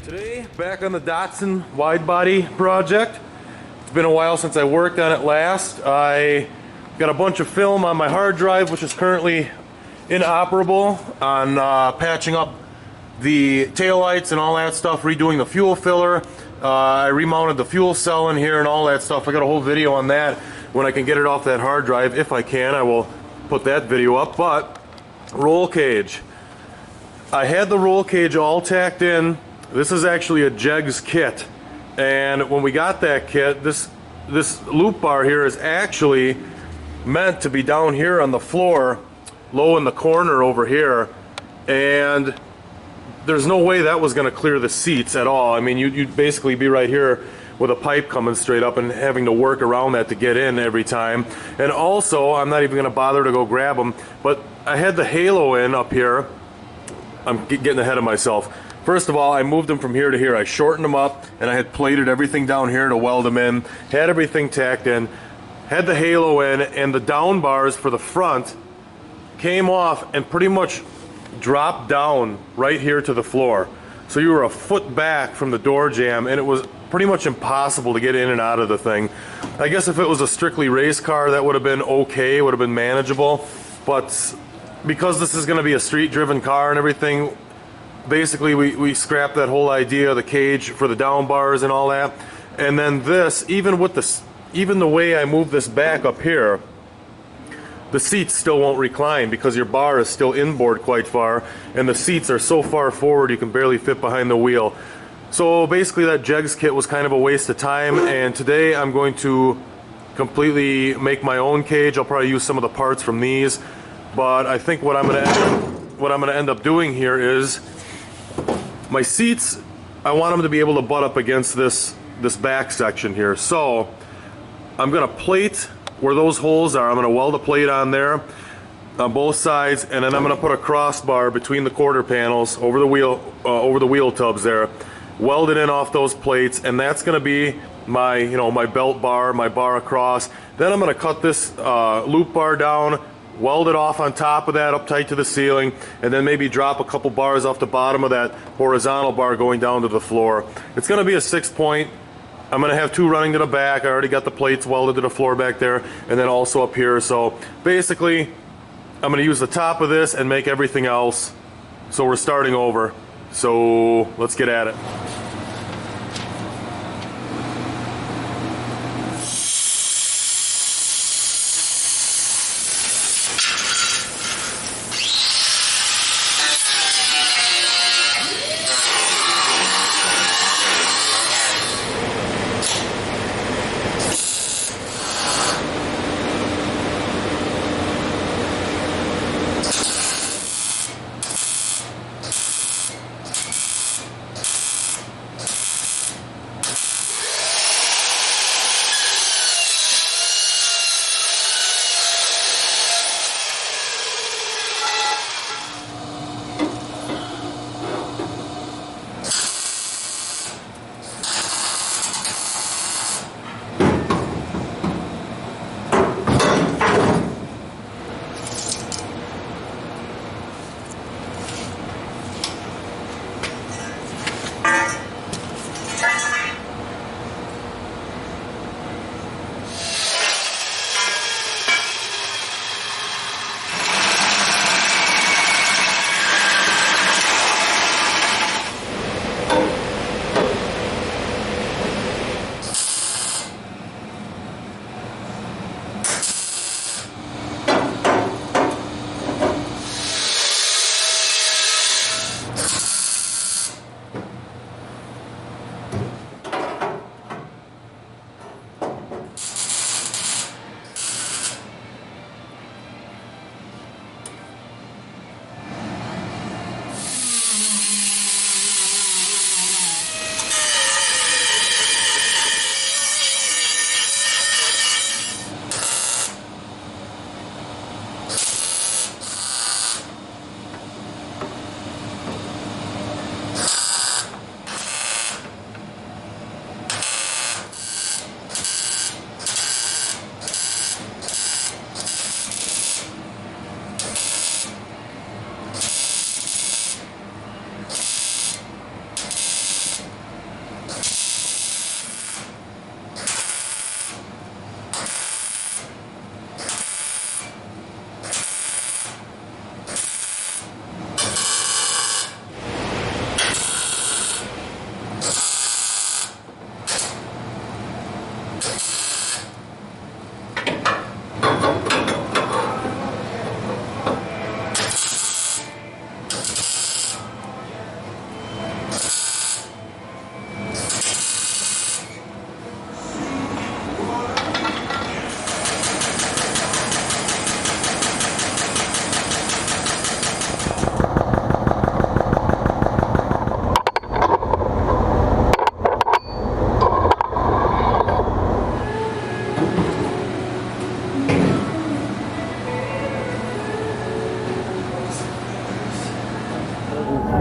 Today, back on the Datsun wide body project. It's been a while since I worked on it last. I got a bunch of film on my hard drive, which is currently inoperable, on patching up the taillights and all that stuff, redoing the fuel filler. I remounted the fuel cell in here and all that stuff. I got a whole video on that. When I can get it off that hard drive, if I can, I will put that video up. But roll cage. I had the roll cage all tacked in. This is actually a Jegs kit, and when we got that kit, this loop bar here is actually meant to be down here on the floor, low in the corner over here, and there's no way that was going to clear the seats at all. I mean, you'd basically be right here with a pipe coming straight up and having to work around that to get in every time. And also, I'm not even going to bother to go grab them, but I had the halo in up here. I'm getting ahead of myself. First of all, I moved them from here to here. I shortened them up, and I had plated everything down here to weld them in, had everything tacked in, had the halo in, and the down bars for the front came off and pretty much dropped down right here to the floor. So you were a foot back from the door jamb, and it was pretty much impossible to get in and out of the thing. I guess if it was a strictly race car, that would have been okay, would have been manageable, but because this is going to be a street-driven car and everything, basically we scrapped that whole idea of the cage for the down bars and all that. And then this, even the way I move this back up here, the seats still won't recline because your bar is still inboard quite far, and the seats are so far forward you can barely fit behind the wheel. So basically that Jegs kit was kind of a waste of time, and today I'm going to completely make my own cage. I'll probably use some of the parts from these, but I think what I'm going to end up doing here is my seats, I want them to be able to butt up against this back section here. So I'm going to plate where those holes are. I'm going to weld a plate on there on both sides, and then I'm going to put a crossbar between the quarter panels over the wheel tubs there, weld it in off those plates, and that's going to be my my belt bar, my bar across. Then I'm going to cut this loop bar down, weld it off on top of that up tight to the ceiling, and then maybe drop a couple bars off the bottom of that horizontal bar going down to the floor. It's going to be a 6-point. I'm going to have 2 running to the back. I already got the plates welded to the floor back there, and then also up here. So basically, I'm going to use the top of this and make everything else. So we're starting over. So let's get at it.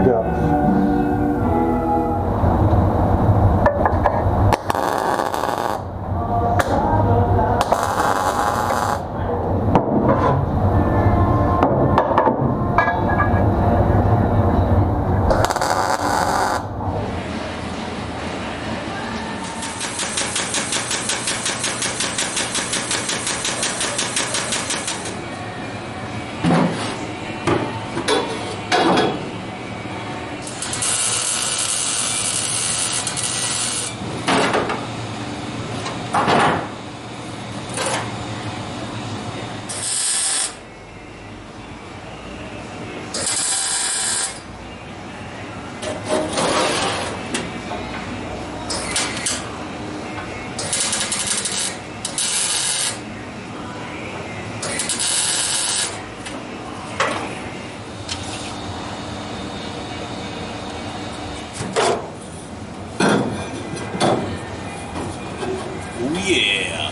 depth. Yeah.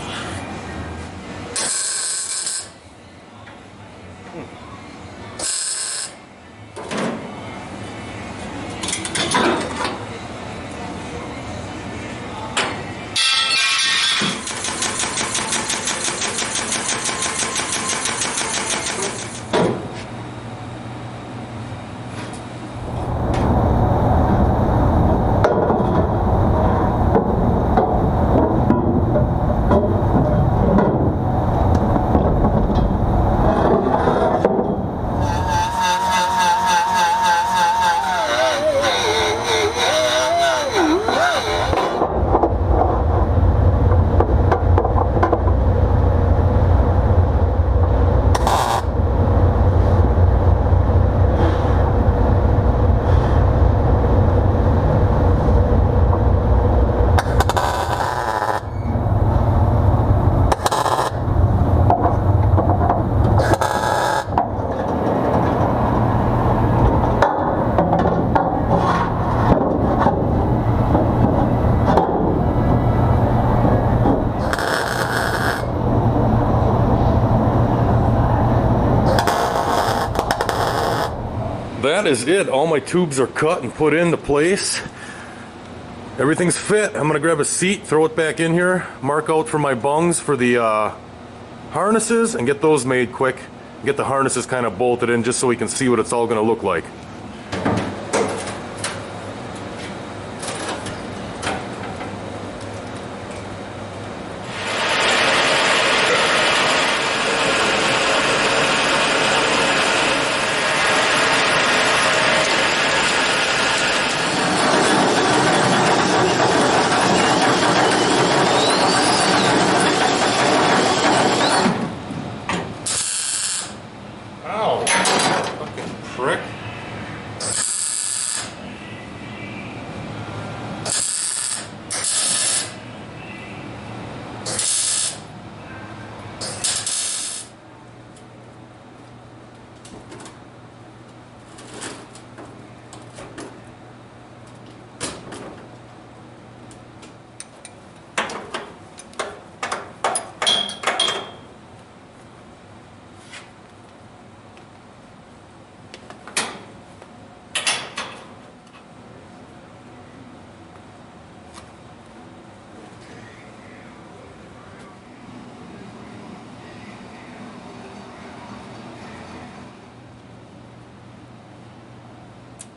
That is it. All my tubes are cut and put into place. Everything's fit. I'm gonna grab a seat, throw it back in here, mark out for my bungs for the harnesses, and get those made quick. Get the harnesses kind of bolted in just so we can see what it's all gonna look like. Frick.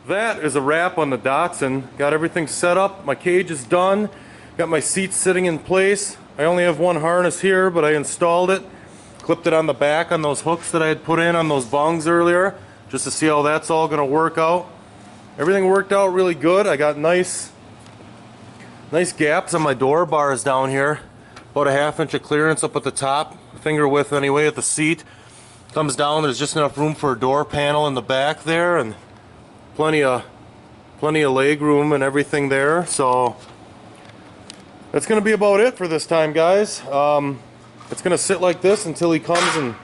That is a wrap on the Datsun. Got everything set up. My cage is done. Got my seats sitting in place. I only have one harness here, but I installed it. Clipped it on the back on those hooks that I had put in on those bungs earlier, just to see how that's all going to work out. Everything worked out really good. I got nice gaps on my door bars down here. About a 1/2 inch of clearance up at the top, finger width anyway at the seat. Comes down, there's just enough room for a door panel in the back there, and plenty of leg room and everything there. So that's going to be about it for this time, guys. It's going to sit like this until he comes and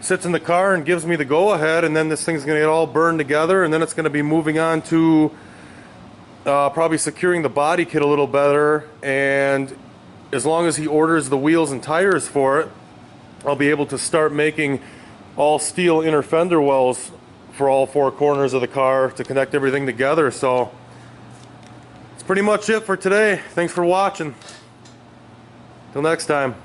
sits in the car and gives me the go-ahead, and then this thing's going to get all burned together, and then it's going to be moving on to probably securing the body kit a little better. And as long as he orders the wheels and tires for it, I'll be able to start making all steel inner fender wells for all four corners of the car to connect everything together. So that's pretty much it for today. Thanks for watching. Till next time.